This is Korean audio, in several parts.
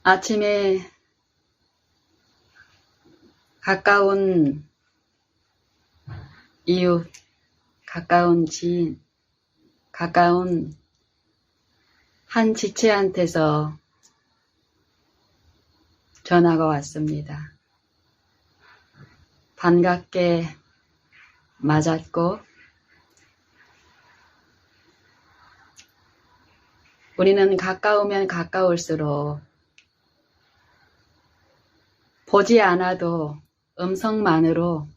아침에 가까운 이웃, 가까운 지인, 가까운 한 지체한테서 전화가 왔습니다. 반갑게 맞았고, 우리는 가까우면 가까울수록 보지 않아도 음성만으로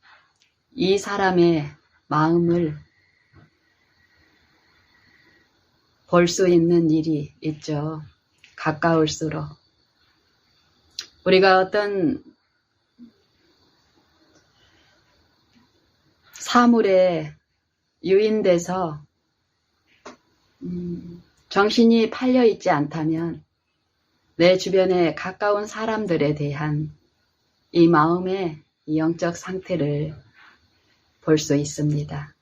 이 사람의 마음을 볼 수 있는 일이 있죠. 가까울수록. 우리가 어떤 사물에 유인돼서 정신이 팔려 있지 않다면 내 주변에 가까운 사람들에 대한 이 마음의 영적 상태를 볼 수 있습니다.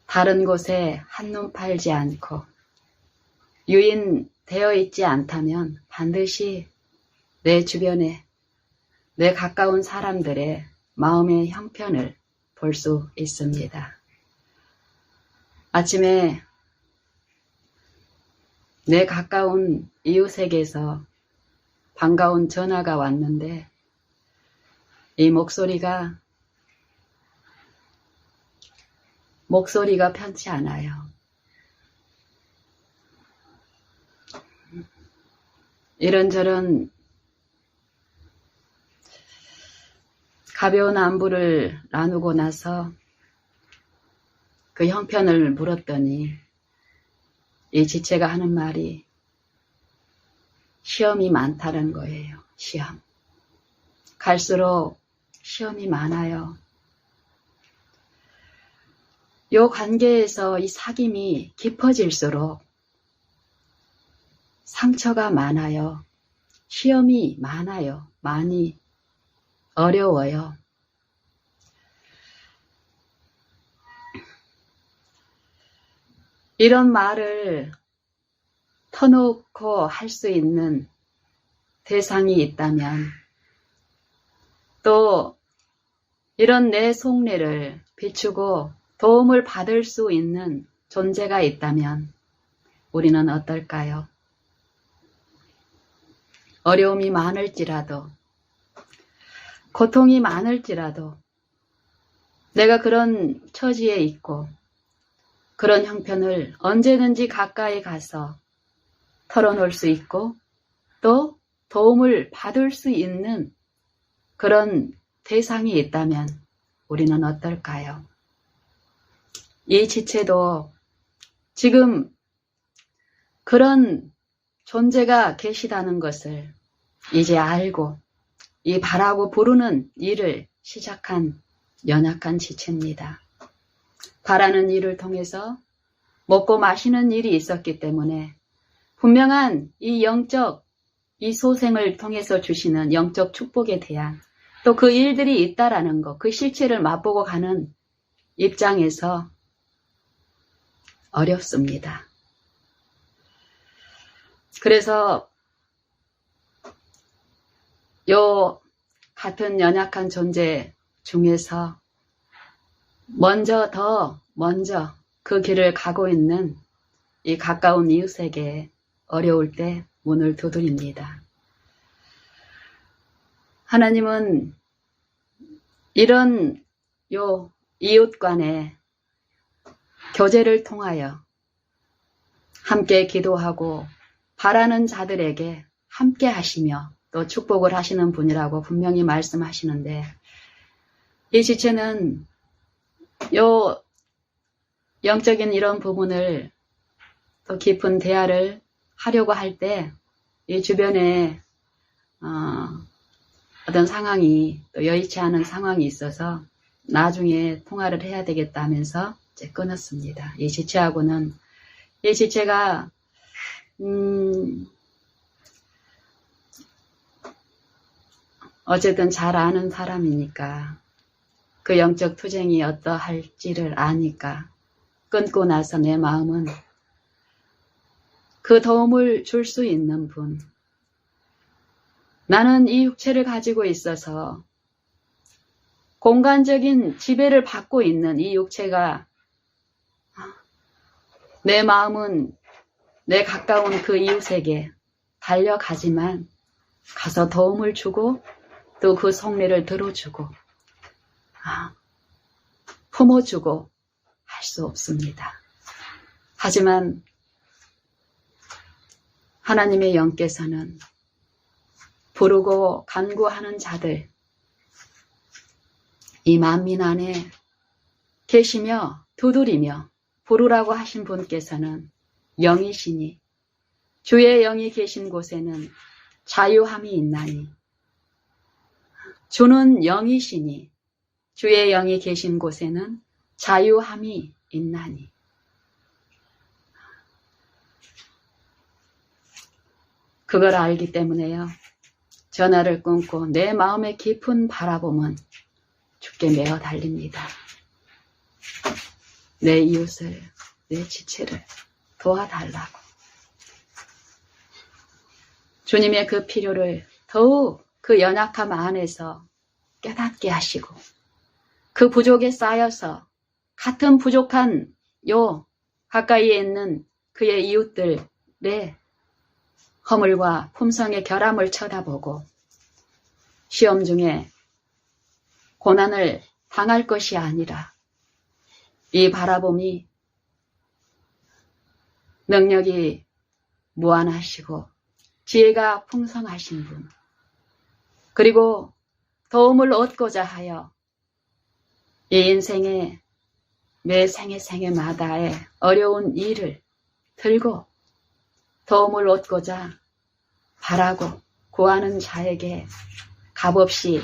다른 곳에 한눈 팔지 않고 유인되어 있지 않다면 반드시 내 주변에 내 가까운 사람들의 마음의 형편을 볼 수 있습니다. 아침에 내 가까운 이웃에게서 반가운 전화가 왔는데 이 목소리가 편치 않아요. 이런저런 가벼운 안부를 나누고 나서 그 형편을 물었더니 이 지체가 하는 말이 시험이 많다는 거예요. 시험. 갈수록 시험이 많아요. 이 관계에서 이 사귐이 깊어질수록 상처가 많아요. 시험이 많아요. 많이 어려워요. 이런 말을 터놓고 할 수 있는 대상이 있다면, 또 이런 내 속내를 비추고 도움을 받을 수 있는 존재가 있다면 우리는 어떨까요? 어려움이 많을지라도, 고통이 많을지라도 내가 그런 처지에 있고 그런 형편을 언제든지 가까이 가서 털어놓을 수 있고 또 도움을 받을 수 있는 그런 대상이 있다면 우리는 어떨까요? 이 지체도 지금 그런 존재가 계시다는 것을 이제 알고 이 바라고 부르는 일을 시작한 연약한 지체입니다. 바라는 일을 통해서 먹고 마시는 일이 있었기 때문에 분명한 이 영적, 이 소생을 통해서 주시는 영적 축복에 대한 또 그 일들이 있다라는 것, 그 실체를 맛보고 가는 입장에서 어렵습니다. 그래서 요 같은 연약한 존재 중에서 더 먼저 그 길을 가고 있는 이 가까운 이웃에게 어려울 때 문을 두드립니다. 하나님은 이런 요 이웃 간의 교제를 통하여 함께 기도하고 바라는 자들에게 함께 하시며 또 축복을 하시는 분이라고 분명히 말씀하시는데, 이 지체는 요 영적인 이런 부분을 또 깊은 대화를 하려고 할 때 이 주변에 어떤 상황이 또 여의치 않은 상황이 있어서 나중에 통화를 해야 되겠다면서 이제 끊었습니다. 이 지체하고는, 이 지체가 어쨌든 잘 아는 사람이니까 그 영적 투쟁이 어떠할지를 아니까 끊고 나서 내 마음은 그 도움을 줄 수 있는 분, 나는 이 육체를 가지고 있어서 공간적인 지배를 받고 있는 이 육체가 내 마음은 내 가까운 그 이웃에게 달려가지만 가서 도움을 주고 또 그 속내를 들어주고 품어주고 할 수 없습니다. 하지만 하나님의 영께서는 부르고 간구하는 자들, 이 만민 안에 계시며 두드리며 부르라고 하신 분께서는 영이시니 주의 영이 계신 곳에는 자유함이 있나니, 주는 영이시니 주의 영이 계신 곳에는 자유함이 있나니. 그걸 알기 때문에요. 전화를 끊고 내 마음의 깊은 바라봄은 주께 메어 달립니다. 내 이웃을, 내 지체를 도와달라고. 주님의 그 필요를 더욱 그 연약함 안에서 깨닫게 하시고 그 부족에 쌓여서 같은 부족한 가까이에 있는 그의 이웃들의 허물과 품성의 결함을 쳐다보고 시험 중에 고난을 당할 것이 아니라 이 바라봄이 능력이 무한하시고 지혜가 풍성하신 분, 그리고 도움을 얻고자 하여 이 인생의 매 생애마다의 어려운 일을 들고 도움을 얻고자 바라고 구하는 자에게 값없이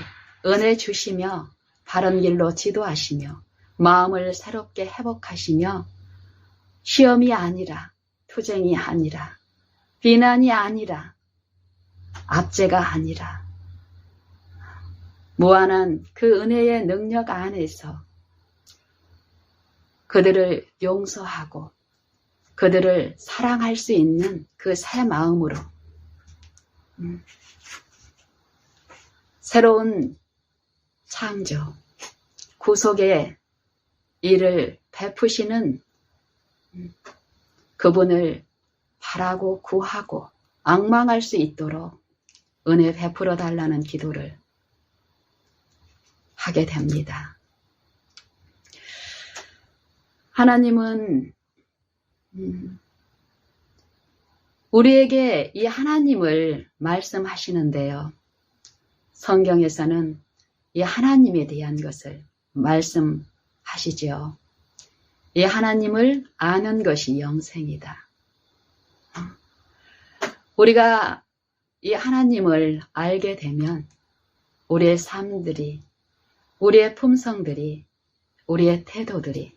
은혜 주시며 바른 길로 지도하시며 마음을 새롭게 회복하시며 시험이 아니라 투쟁이 아니라 비난이 아니라 압제가 아니라 무한한 그 은혜의 능력 안에서 그들을 용서하고 그들을 사랑할 수 있는 그 새 마음으로 새로운 창조, 구속의 일을 베푸시는 그분을 바라고 구하고 앙망할 수 있도록 은혜 베풀어 달라는 기도를 하게 됩니다. 하나님은 우리에게 이 하나님을 말씀하시는데요. 성경에서는 이 하나님에 대한 것을 말씀하시죠. 이 하나님을 아는 것이 영생이다. 우리가 이 하나님을 알게 되면 우리의 삶들이, 우리의 품성들이, 우리의 태도들이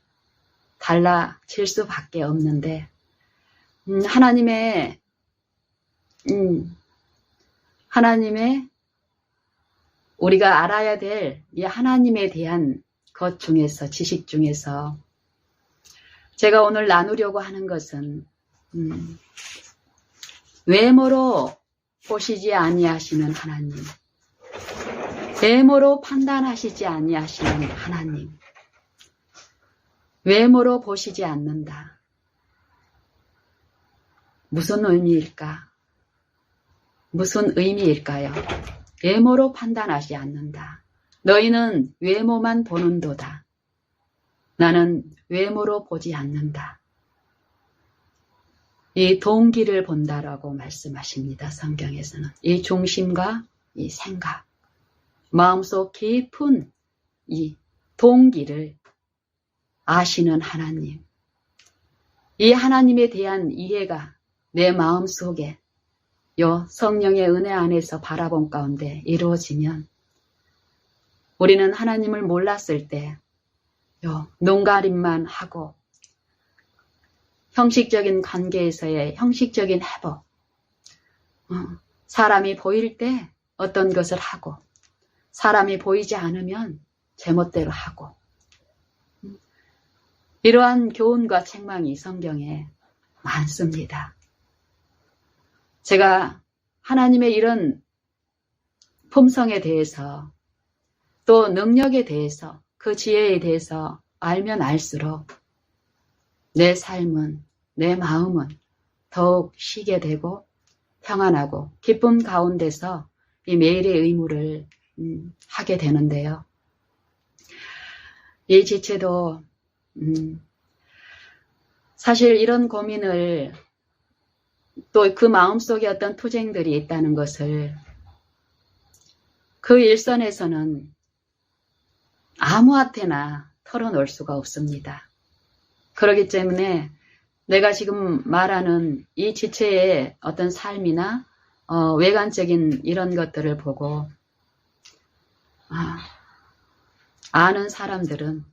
달라질 수밖에 없는데 하나님의 우리가 알아야 될 이 하나님에 대한 것 중에서, 지식 중에서 제가 오늘 나누려고 하는 것은 외모로 보시지 아니하시는 하나님, 외모로 판단하시지 아니하시는 하나님, 외모로 보시지 않는다. 무슨 의미일까? 무슨 의미일까요? 외모로 판단하지 않는다. 너희는 외모만 보는도다. 나는 외모로 보지 않는다. 이 동기를 본다라고 말씀하십니다. 성경에서는. 이 중심과 이 생각, 마음속 깊은 이 동기를 아시는 하나님. 이 하나님에 대한 이해가 내 마음속에 요 성령의 은혜 안에서 바라본 가운데 이루어지면 우리는 하나님을 몰랐을 때 요 눈가림만 하고 형식적인 관계에서의 형식적인 회복, 사람이 보일 때 어떤 것을 하고 사람이 보이지 않으면 제멋대로 하고 이러한 교훈과 책망이 성경에 많습니다. 제가 하나님의 이런 품성에 대해서 또 능력에 대해서 그 지혜에 대해서 알면 알수록 내 삶은 내 마음은 더욱 쉬게 되고 평안하고 기쁨 가운데서 이 매일의 의무를 하게 되는데요. 이 지체도 사실 이런 고민을 또 그 마음속에 어떤 투쟁들이 있다는 것을 그 일선에서는 아무한테나 털어놓을 수가 없습니다. 그렇기 때문에 내가 지금 말하는 이 지체의 어떤 삶이나 외관적인 이런 것들을 보고 아는 사람들은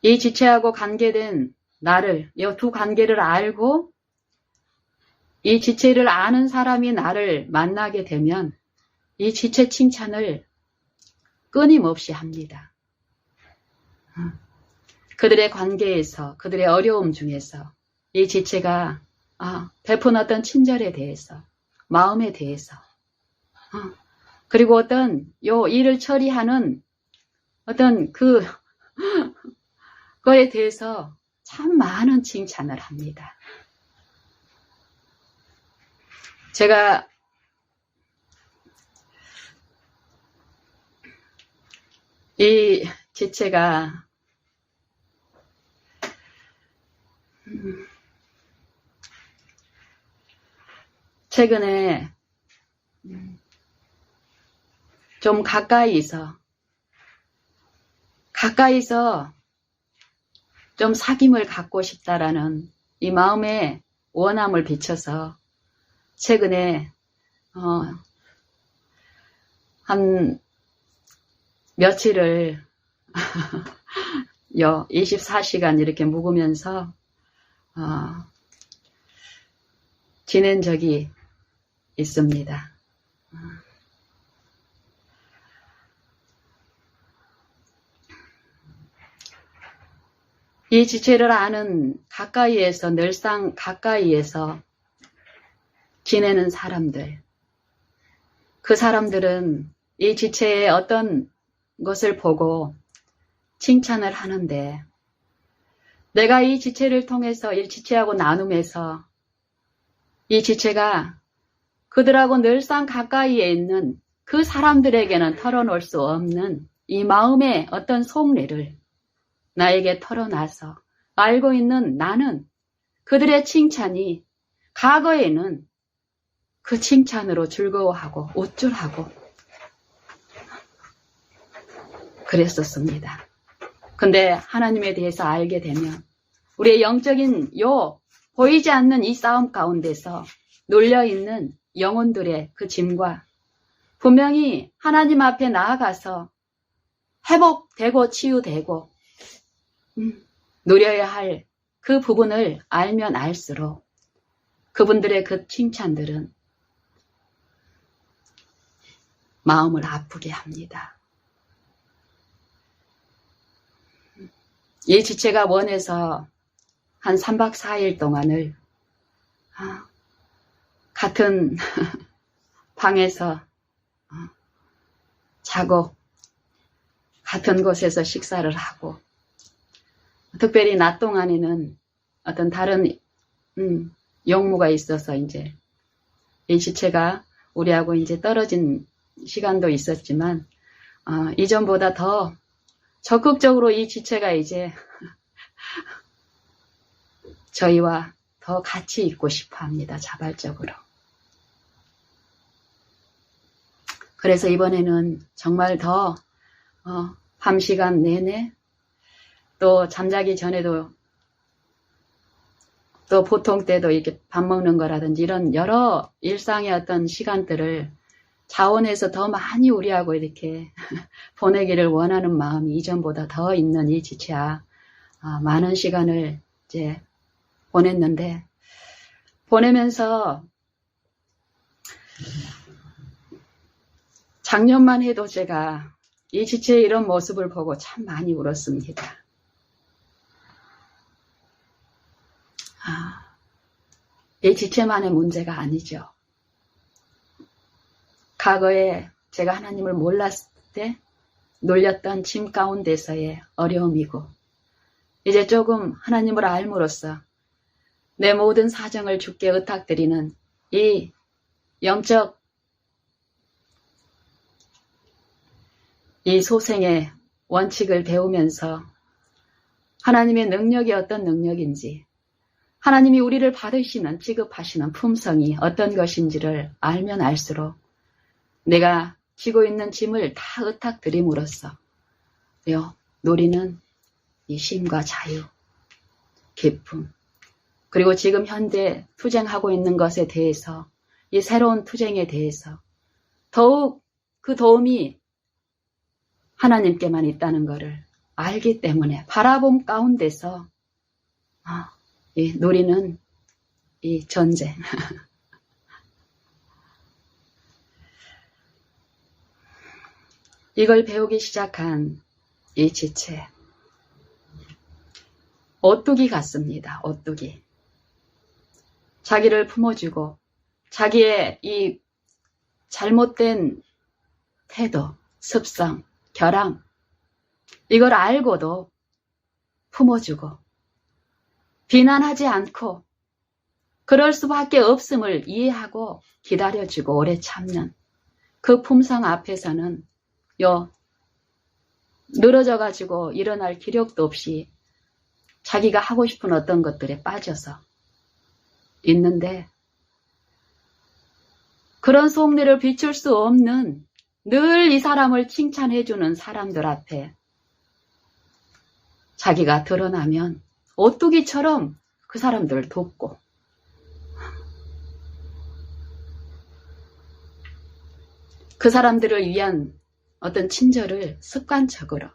이 지체하고 관계된 나를, 이 두 관계를 알고 이 지체를 아는 사람이 나를 만나게 되면 이 지체 칭찬을 끊임없이 합니다. 그들의 관계에서, 그들의 어려움 중에서 이 지체가 베푼 어떤 친절에 대해서, 마음에 대해서, 그리고 어떤 요 일을 처리하는 어떤 그거에 대해서 참 많은 칭찬을 합니다. 제가 이 지체가 최근에 좀 가까이서 좀 사귐을 갖고 싶다라는 이 마음의 원함을 비춰서 최근에 한 며칠을 24시간 이렇게 묵으면서 지낸 적이 있습니다. 이 지체를 아는 가까이에서, 늘상 가까이에서 지내는 사람들, 그 사람들은 이 지체의 어떤 것을 보고 칭찬을 하는데, 내가 이 지체를 통해서, 이 지체하고 나눔에서 이 지체가 그들하고 늘상 가까이에 있는 그 사람들에게는 털어놓을 수 없는 이 마음의 어떤 속내를 나에게 털어놔서 알고 있는 나는 그들의 칭찬이 과거에는 그 칭찬으로 즐거워하고 우쭐하고 그랬었습니다. 근데 하나님에 대해서 알게 되면 우리의 영적인 보이지 않는 이 싸움 가운데서 눌려있는 영혼들의 그 짐과 분명히 하나님 앞에 나아가서 회복되고 치유되고 누려야 할 그 부분을 알면 알수록 그분들의 그 칭찬들은 마음을 아프게 합니다. 이 지체가 원해서 한 3박 4일 동안을 같은 방에서 자고 같은 곳에서 식사를 하고 특별히 낮 동안에는 어떤 다른 용무가 있어서 이제 이 지체가 우리하고 이제 떨어진 시간도 있었지만 이전보다 더 적극적으로 이 지체가 이제 저희와 더 같이 있고 싶어 합니다. 자발적으로. 그래서 이번에는 정말 더 밤 시간 내내 또 잠자기 전에도 또 보통 때도 이렇게 밥 먹는 거라든지 이런 여러 일상의 어떤 시간들을 자원해서 더 많이 우리하고 이렇게 보내기를 원하는 마음이 이전보다 더 있는 이 지체야 많은 시간을 이제 보냈는데 보내면서 작년만 해도 제가 이 지체의 이런 모습을 보고 참 많이 울었습니다. 이 지체만의 문제가 아니죠. 과거에 제가 하나님을 몰랐을 때 놀렸던 짐 가운데서의 어려움이고, 이제 조금 하나님을 알므로써 내 모든 사정을 주께 의탁드리는 이 영적 이 소생의 원칙을 배우면서 하나님의 능력이 어떤 능력인지, 하나님이 우리를 받으시는, 취급하시는 품성이 어떤 것인지를 알면 알수록 내가 지고 있는 짐을 다 의탁드림으로써 누리는 이 쉼과 자유, 기쁨, 그리고 지금 현재 투쟁하고 있는 것에 대해서, 이 새로운 투쟁에 대해서 더욱 그 도움이 하나님께만 있다는 것을 알기 때문에 바라봄 가운데서 누리는 이 전쟁. 이걸 배우기 시작한 이 지체. 오뚜기 같습니다. 오뚜기. 자기를 품어주고 자기의 이 잘못된 태도, 습성, 결함, 이걸 알고도 품어주고 비난하지 않고 그럴 수밖에 없음을 이해하고 기다려주고 오래 참는 그 품성 앞에서는 늘어져가지고 일어날 기력도 없이 자기가 하고 싶은 어떤 것들에 빠져서 있는데, 그런 속내를 비출 수 없는 늘 이 사람을 칭찬해주는 사람들 앞에 자기가 드러나면 오뚜기처럼 그 사람들을 돕고, 그 사람들을 위한 어떤 친절을 습관적으로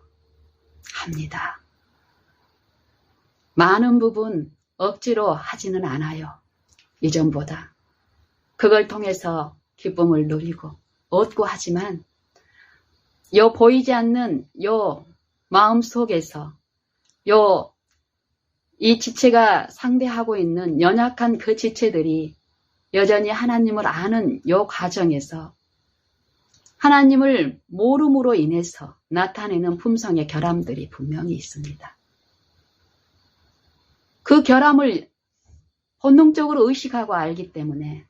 합니다. 많은 부분 억지로 하지는 않아요. 이전보다. 그걸 통해서 기쁨을 누리고 얻고 하지만 보이지 않는 마음 속에서 이 지체가 상대하고 있는 연약한 그 지체들이 여전히 하나님을 아는 과정에서 하나님을 모름으로 인해서 나타내는 품성의 결함들이 분명히 있습니다. 그 결함을 본능적으로 의식하고 알기 때문에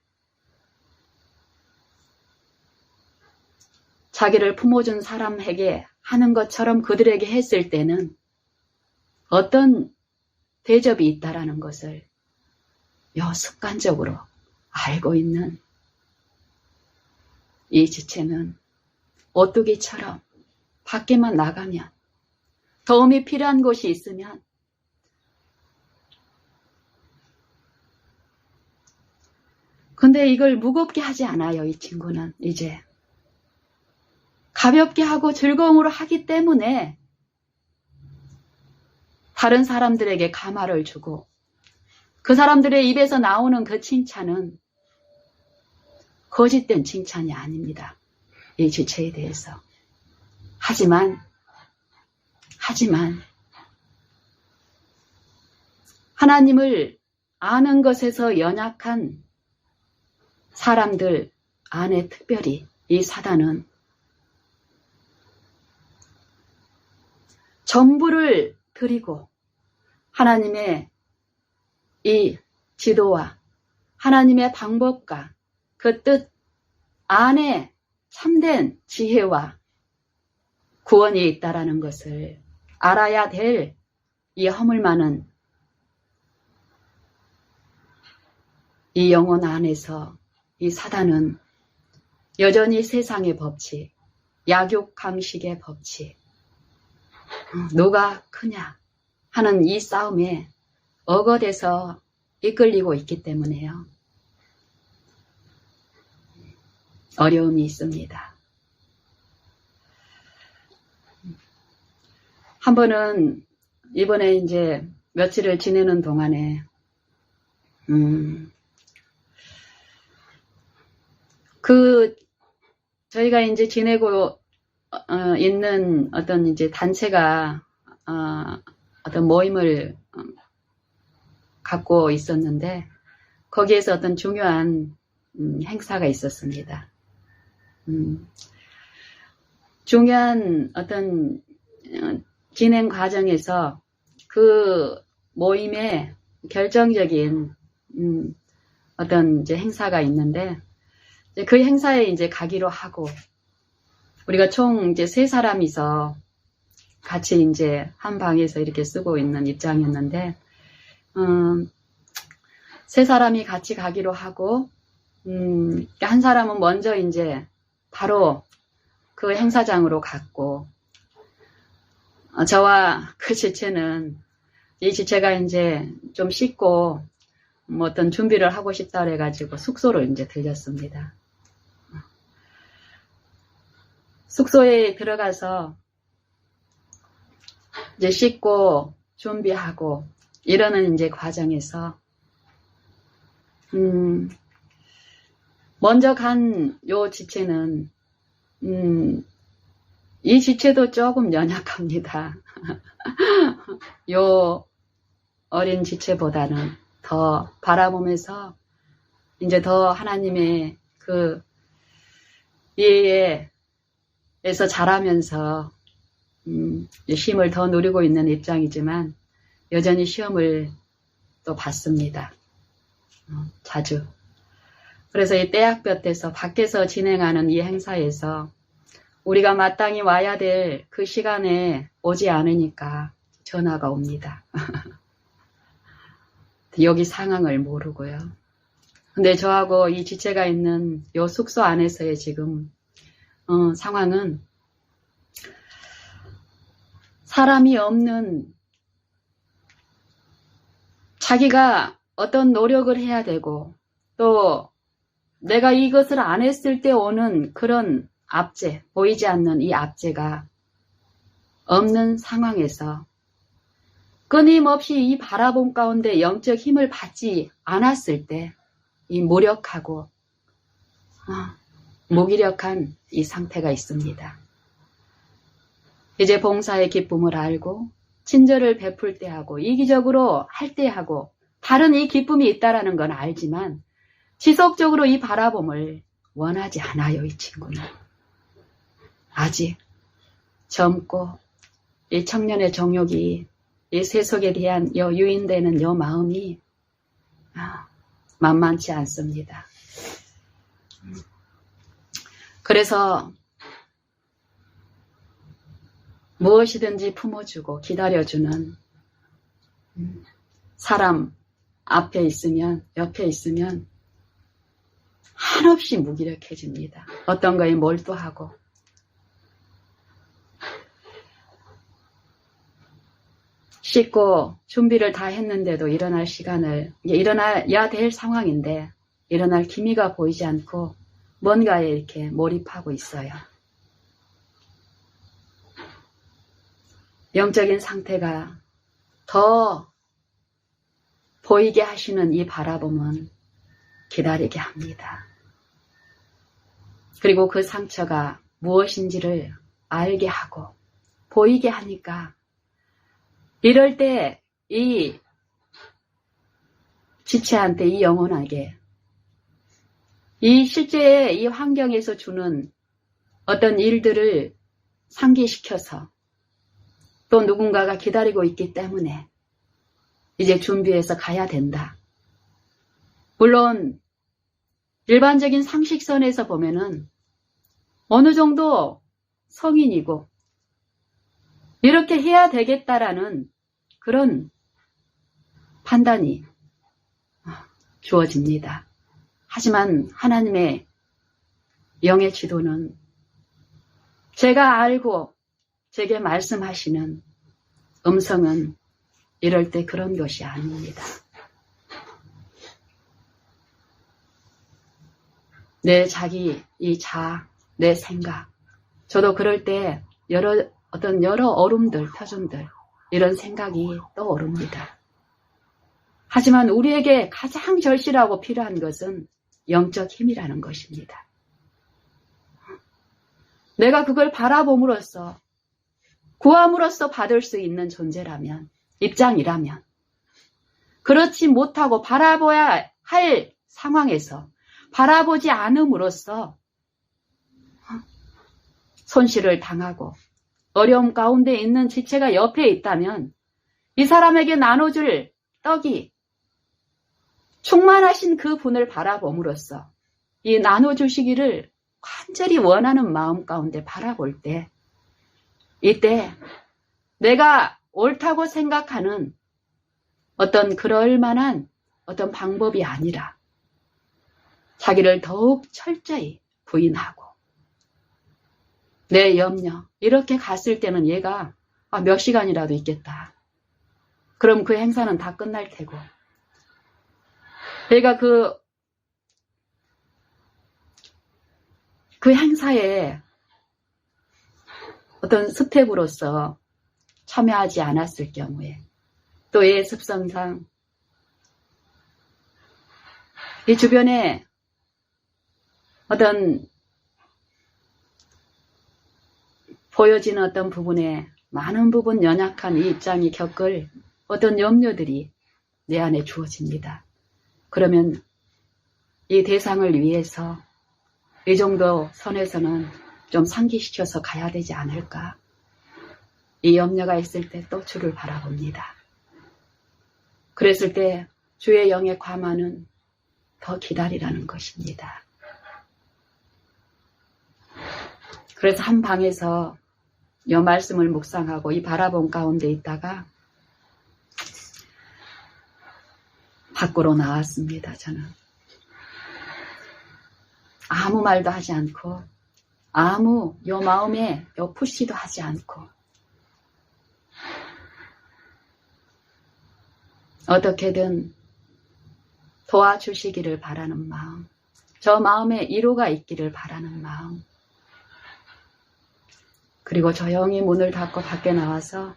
자기를 품어준 사람에게 하는 것처럼 그들에게 했을 때는 어떤 대접이 있다라는 것을 습관적으로 알고 있는 이 지체는 오뚜기처럼 밖에만 나가면, 도움이 필요한 곳이 있으면 근데 이걸 무겁게 하지 않아요. 이 친구는 이제 가볍게 하고 즐거움으로 하기 때문에 다른 사람들에게 감화를 주고 그 사람들의 입에서 나오는 그 칭찬은 거짓된 칭찬이 아닙니다. 이 지체에 대해서. 하지만 하나님을 아는 것에서 연약한 사람들 안에 특별히 이 사단은 전부를 드리고 하나님의 이 지도와 하나님의 방법과 그 뜻 안에 참된 지혜와 구원이 있다라는 것을 알아야 될 이 허물 많은 이 영혼 안에서 이 사단은 여전히 세상의 법칙, 약육강식의 법칙, 누가 크냐 하는 이 싸움에 어거돼서 이끌리고 있기 때문에요. 어려움이 있습니다. 한 번은 이번에 이제 며칠을 지내는 동안에 저희가 이제 지내고 있는 어떤 이제 단체가 어떤 모임을 갖고 있었는데 거기에서 어떤 중요한 행사가 있었습니다. 중요한 어떤 진행 과정에서 그 모임의 결정적인 어떤 이제 행사가 있는데 그 행사에 이제 가기로 하고 우리가 총 이제 3사람이서 같이 이제 한 방에서 이렇게 쓰고 있는 입장이었는데 3사람이 같이 가기로 하고 한 사람은 먼저 이제 바로 그 행사장으로 갔고 저와 그 지체는 이 지체가 이제 좀 씻고 뭐 어떤 준비를 하고 싶다 그래가지고 숙소로 이제 들렸습니다. 숙소에 들어가서 이제 씻고 준비하고 이러는 이제 과정에서 먼저 간 요 지체는 이 지체도 조금 연약합니다. 요 어린 지체보다는 더 바라보면서 이제 더 하나님의 그 예에서 자라면서 쉼을 더 누리고 있는 입장이지만 여전히 시험을 또 받습니다. 자주. 그래서 이 떼약볕에서 밖에서 진행하는 이 행사에서 우리가 마땅히 와야 될 그 시간에 오지 않으니까 전화가 옵니다. 여기 상황을 모르고요. 근데 저하고 이 지체가 있는 요 숙소 안에서의 지금 상황은 사람이 없는 자기가 어떤 노력을 해야 되고 또 내가 이것을 안 했을 때 오는 그런 압제, 보이지 않는 이 압제가 없는 상황에서 끊임없이 이 바라봄 가운데 영적 힘을 받지 않았을 때 이 무력하고 무기력한 이 상태가 있습니다. 이제 봉사의 기쁨을 알고 친절을 베풀 때 하고 이기적으로 할 때 하고 다른 이 기쁨이 있다라는 건 알지만 지속적으로 이 바라봄을 원하지 않아요. 이 친구는 아직 젊고 이 청년의 정욕이 이 세속에 대한 요 유인되는 요 마음이 만만치 않습니다. 그래서 무엇이든지 품어주고 기다려주는 사람 앞에 있으면 옆에 있으면 한없이 무기력해집니다. 어떤 거에 몰두하고 씻고 준비를 다 했는데도 일어날 시간을 일어나야 될 상황인데 일어날 기미가 보이지 않고 뭔가에 이렇게 몰입하고 있어요. 영적인 상태가 더 보이게 하시는 이 바라봄은 기다리게 합니다. 그리고 그 상처가 무엇인지를 알게 하고 보이게 하니까 이럴 때 이 지체한테 이 영혼에게 이 실제의 이 환경에서 주는 어떤 일들을 상기시켜서 또 누군가가 기다리고 있기 때문에 이제 준비해서 가야 된다. 물론 일반적인 상식선에서 보면은 어느 정도 성인이고 이렇게 해야 되겠다라는 그런 판단이 주어집니다. 하지만 하나님의 영의 지도는 제가 알고 제게 말씀하시는 음성은 이럴 때 그런 것이 아닙니다. 내 자기, 내 생각. 저도 그럴 때 여러 얼음들, 표준들, 이런 생각이 떠오릅니다. 하지만 우리에게 가장 절실하고 필요한 것은 영적 힘이라는 것입니다. 내가 그걸 바라봄으로써, 구함으로써 받을 수 있는 존재라면, 입장이라면, 그렇지 못하고 바라봐야 할 상황에서 바라보지 않음으로써 손실을 당하고 어려움 가운데 있는 지체가 옆에 있다면 이 사람에게 나눠줄 떡이 충만하신 그 분을 바라봄으로써 이 나눠주시기를 간절히 원하는 마음 가운데 바라볼 때, 이때 내가 옳다고 생각하는 어떤 그럴 만한 어떤 방법이 아니라 자기를 더욱 철저히 부인하고 내 염려, 이렇게 갔을 때는 얘가 몇 시간이라도 있겠다. 그럼 그 행사는 다 끝날 테고, 내가 그 행사에 어떤 스텝으로서 참여하지 않았을 경우에, 또 얘의 습성상 이 주변에 어떤 보여지는 어떤 부분에 많은 부분 연약한 이 입장이 겪을 어떤 염려들이 내 안에 주어집니다. 그러면 이 대상을 위해서 이 정도 선에서는 좀 상기시켜서 가야 되지 않을까. 이 염려가 있을 때 또 주를 바라봅니다. 그랬을 때 주의 영의 과마는 더 기다리라는 것입니다. 그래서 한 방에서 이 말씀을 묵상하고 이 바라본 가운데 있다가 밖으로 나왔습니다. 저는 아무 말도 하지 않고 아무 요 마음에 요 푸시도 하지 않고 어떻게든 도와주시기를 바라는 마음, 저 마음에 위로가 있기를 바라는 마음, 그리고 조용히 문을 닫고 밖에 나와서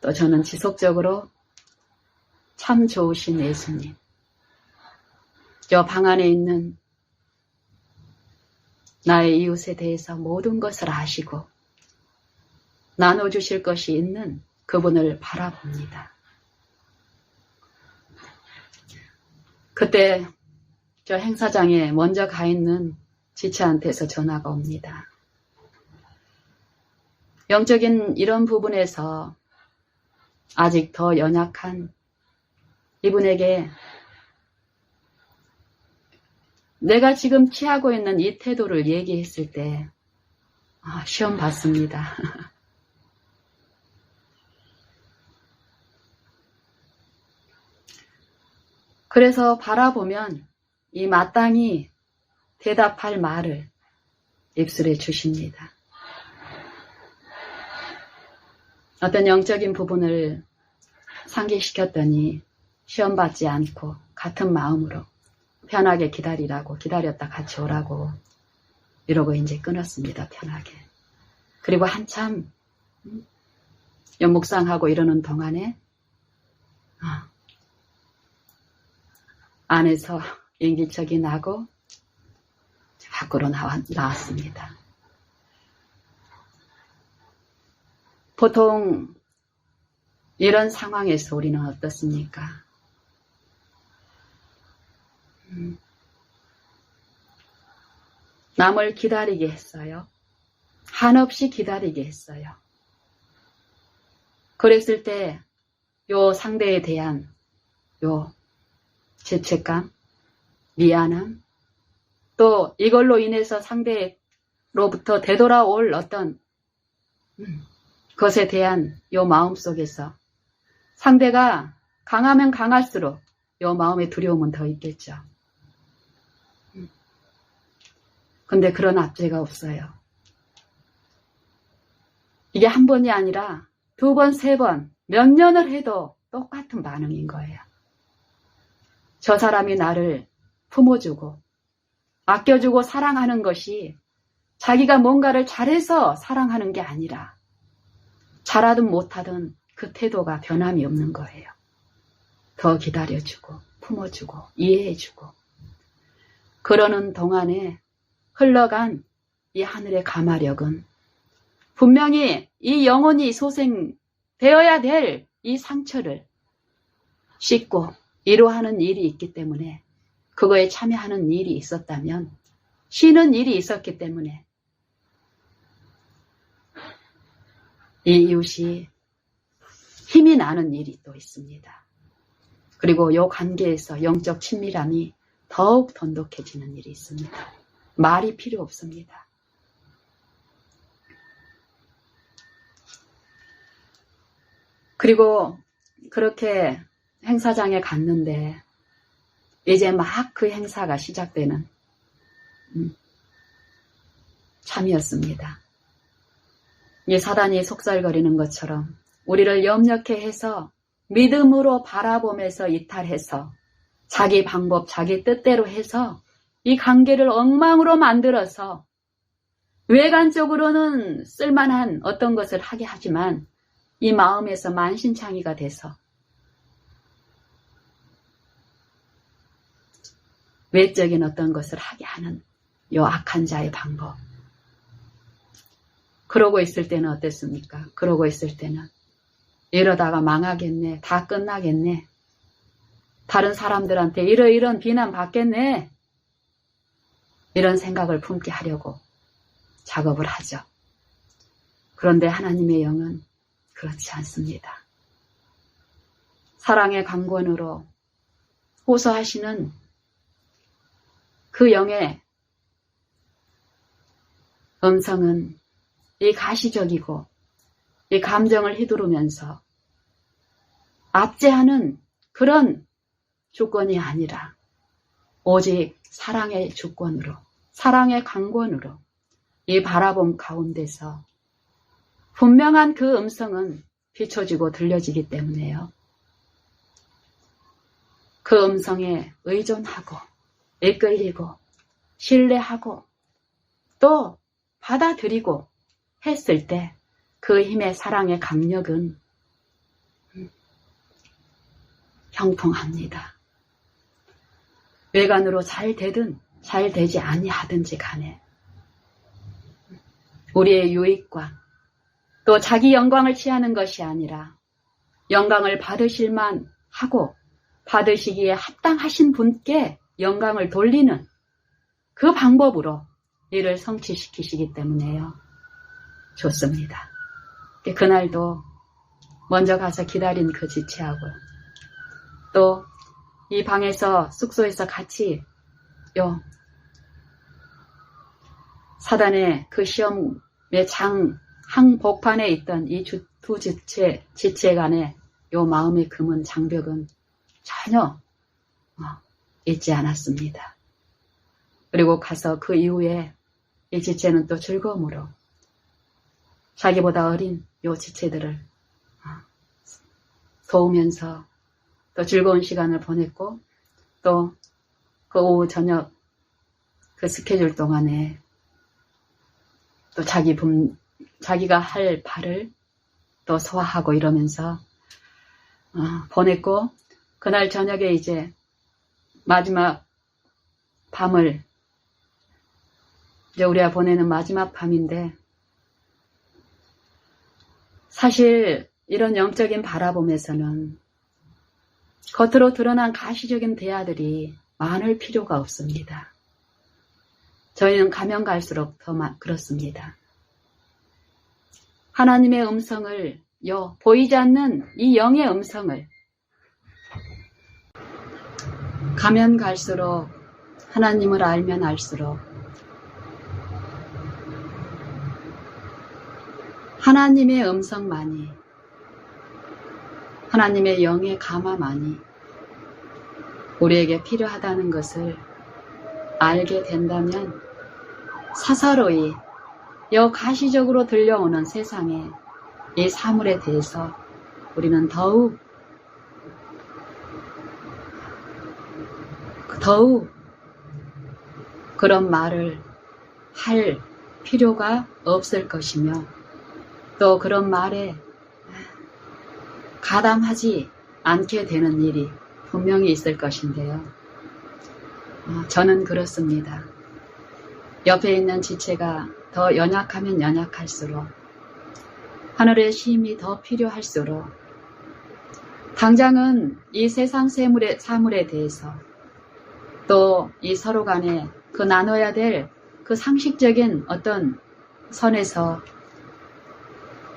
또 저는 지속적으로 참 좋으신 예수님, 저 방 안에 있는 나의 이웃에 대해서 모든 것을 아시고 나눠주실 것이 있는 그분을 바라봅니다. 그때 저 행사장에 먼저 가 있는 지체한테서 전화가 옵니다. 영적인 이런 부분에서 아직 더 연약한 이분에게 내가 지금 취하고 있는 이 태도를 얘기했을 때 시험 받습니다. 그래서 바라보면 이 마땅히 대답할 말을 입술에 주십니다. 어떤 영적인 부분을 상기시켰더니 시험 받지 않고 같은 마음으로 편하게 기다리라고, 기다렸다 같이 오라고 이러고 이제 끊었습니다. 편하게. 그리고 한참 묵상하고 이러는 동안에 안에서 인기척이 나고 밖으로 나왔습니다. 보통 이런 상황에서 우리는 어떻습니까? 남을 기다리게 했어요. 한없이 기다리게 했어요. 그랬을 때 요 상대에 대한 요 죄책감, 미안함, 또 이걸로 인해서 상대로부터 되돌아올 어떤 것에 대한 요 마음속에서 상대가 강하면 강할수록 요 마음의 두려움은 더 있겠죠. 근데 그런 압제가 없어요. 이게 한 번이 아니라 2번, 3번, 몇 년을 해도 똑같은 반응인 거예요. 저 사람이 나를 품어주고 아껴주고 사랑하는 것이 자기가 뭔가를 잘해서 사랑하는 게 아니라 잘하든 못하든 그 태도가 변함이 없는 거예요. 더 기다려주고 품어주고 이해해주고 그러는 동안에 흘러간 이 하늘의 가마력은 분명히 이 영혼이 소생되어야 될 이 상처를 씻고 위로하는 일이 있기 때문에 그거에 참여하는 일이 있었다면 쉬는 일이 있었기 때문에 이 이웃이 힘이 나는 일이 또 있습니다. 그리고 이 관계에서 영적 친밀함이 더욱 돈독해지는 일이 있습니다. 말이 필요 없습니다. 그리고 그렇게 행사장에 갔는데 이제 막 그 행사가 시작되는 참이었습니다. 이 사단이 속살거리는 것처럼 우리를 염려케 해서 믿음으로 바라보면서 이탈해서 자기 방법, 자기 뜻대로 해서 이 관계를 엉망으로 만들어서 외관적으로는 쓸만한 어떤 것을 하게 하지만 이 마음에서 만신창이가 돼서 외적인 어떤 것을 하게 하는 요 악한 자의 방법. 그러고 있을 때는 어땠습니까? 그러고 있을 때는 이러다가 망하겠네. 다 끝나겠네. 다른 사람들한테 이런 비난 받겠네. 이런 생각을 품게 하려고 작업을 하죠. 그런데 하나님의 영은 그렇지 않습니다. 사랑의 강권으로 호소하시는 그 영의 음성은 이 가시적이고 이 감정을 휘두르면서 압제하는 그런 주권이 아니라 오직 사랑의 주권으로, 사랑의 강권으로 이 바라봄 가운데서 분명한 그 음성은 비춰지고 들려지기 때문에요. 그 음성에 의존하고 이끌리고 신뢰하고 또 받아들이고 했을 때 그 힘의 사랑의 강력은 형통합니다. 외관으로 잘 되든 잘 되지 아니하든지 간에 우리의 유익과 또 자기 영광을 취하는 것이 아니라 영광을 받으실만 하고 받으시기에 합당하신 분께 영광을 돌리는 그 방법으로 이를 성취시키시기 때문에요. 좋습니다. 그날도 먼저 가서 기다린 그 지체하고 또 이 방에서 숙소에서 같이 사단의 그 시험의 장 항복판에 있던 이 두 지체 간의 요 마음의 금은 장벽은 전혀 잊지 않았습니다. 그리고 가서 그 이후에 이 지체는 또 즐거움으로 자기보다 어린 요 지체들을 도우면서 또 즐거운 시간을 보냈고 또 그 오후 저녁 그 스케줄 동안에 또 자기가 할 바를 또 소화하고 이러면서 보냈고 그날 저녁에 이제 마지막 밤을 이제 우리가 보내는 마지막 밤인데 사실 이런 영적인 바라봄에서는 겉으로 드러난 가시적인 대화들이 많을 필요가 없습니다. 저희는 가면 갈수록 더 그렇습니다. 하나님의 음성을 보이지 않는 이 영의 음성을 가면 갈수록 하나님을 알면 알수록 하나님의 음성만이 하나님의 영의 감화만이 우리에게 필요하다는 것을 알게 된다면 서서히 가시적으로 들려오는 세상의 이 사물에 대해서 우리는 더욱 그런 말을 할 필요가 없을 것이며 또 그런 말에 가담하지 않게 되는 일이 분명히 있을 것인데요. 저는 그렇습니다. 옆에 있는 지체가 더 연약하면 연약할수록 하늘의 힘이 더 필요할수록 당장은 이 세상 사물에 대해서 또 이 서로 간의 그 나눠야 될 그 상식적인 어떤 선에서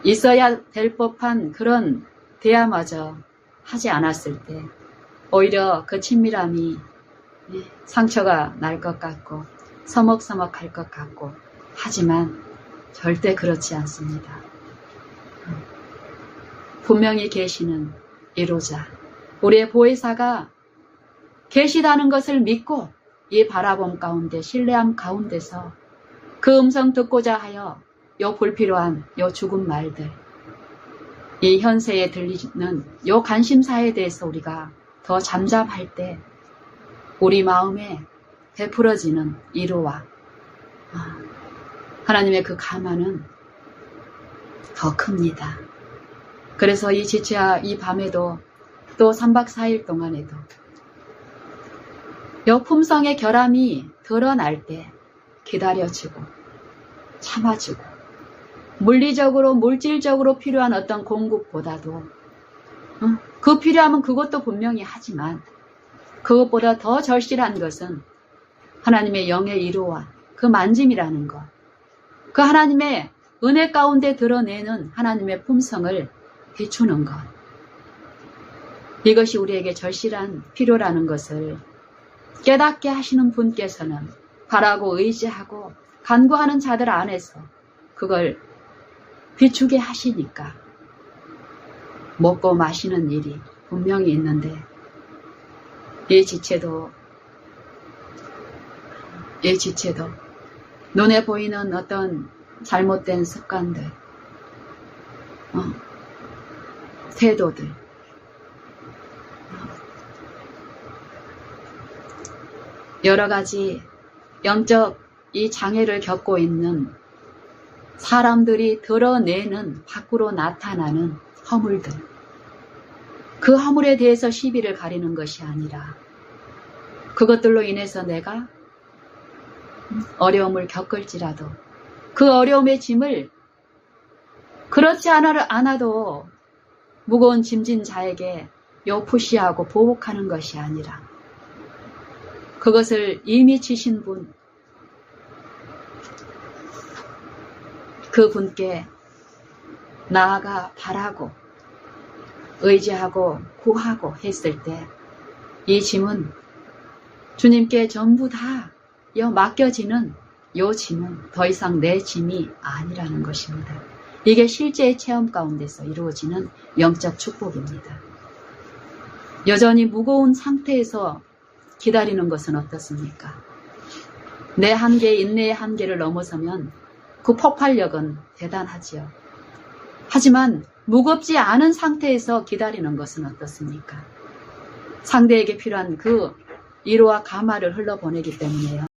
있어야 될 법한 그런 대화마저 하지 않았을 때 오히려 그 친밀함이 상처가 날 것 같고 서먹서먹할 것 같고 하지만 절대 그렇지 않습니다. 분명히 계시는 이루자 우리의 보혜사가 계시다는 것을 믿고 이 바라봄 가운데 신뢰함 가운데서 그 음성 듣고자 하여 요 불필요한 요 죽은 말들 이 현세에 들리는 요 관심사에 대해서 우리가 더 잠잠할 때 우리 마음에 베풀어지는 위로와 하나님의 그 감화는 더 큽니다. 그래서 이 지체와 이 밤에도 또 3박 4일 동안에도 요 품성의 결함이 드러날 때 기다려주고 참아주고 물리적으로 물질적으로 필요한 어떤 공급보다도 그 필요하면 그것도 분명히 하지만 그것보다 더 절실한 것은 하나님의 영의 위로와 그 만짐이라는 것, 그 하나님의 은혜 가운데 드러내는 하나님의 품성을 비추는 것, 이것이 우리에게 절실한 필요라는 것을 깨닫게 하시는 분께서는 바라고 의지하고 간구하는 자들 안에서 그걸 비추게 하시니까 먹고 마시는 일이 분명히 있는데 이 지체도 눈에 보이는 어떤 잘못된 습관들, 태도들, 여러 가지 영적 이 장애를 겪고 있는 사람들이 드러내는 밖으로 나타나는 허물들, 그 허물에 대해서 시비를 가리는 것이 아니라 그것들로 인해서 내가 어려움을 겪을지라도 그 어려움의 짐을 그렇지 않아도 무거운 짐진 자에게 요푸시하고 보복하는 것이 아니라 그것을 이미 지신 분, 그분께 나아가 바라고 의지하고 구하고 했을 때 이 짐은 주님께 전부 다 맡겨지는 이 짐은 더 이상 내 짐이 아니라는 것입니다. 이게 실제의 체험 가운데서 이루어지는 영적 축복입니다. 여전히 무거운 상태에서 기다리는 것은 어떻습니까? 내 한계, 인내의 한계를 넘어서면 그 폭발력은 대단하지요. 하지만 무겁지 않은 상태에서 기다리는 것은 어떻습니까? 상대에게 필요한 그 위로와 감화를 흘러보내기 때문에요.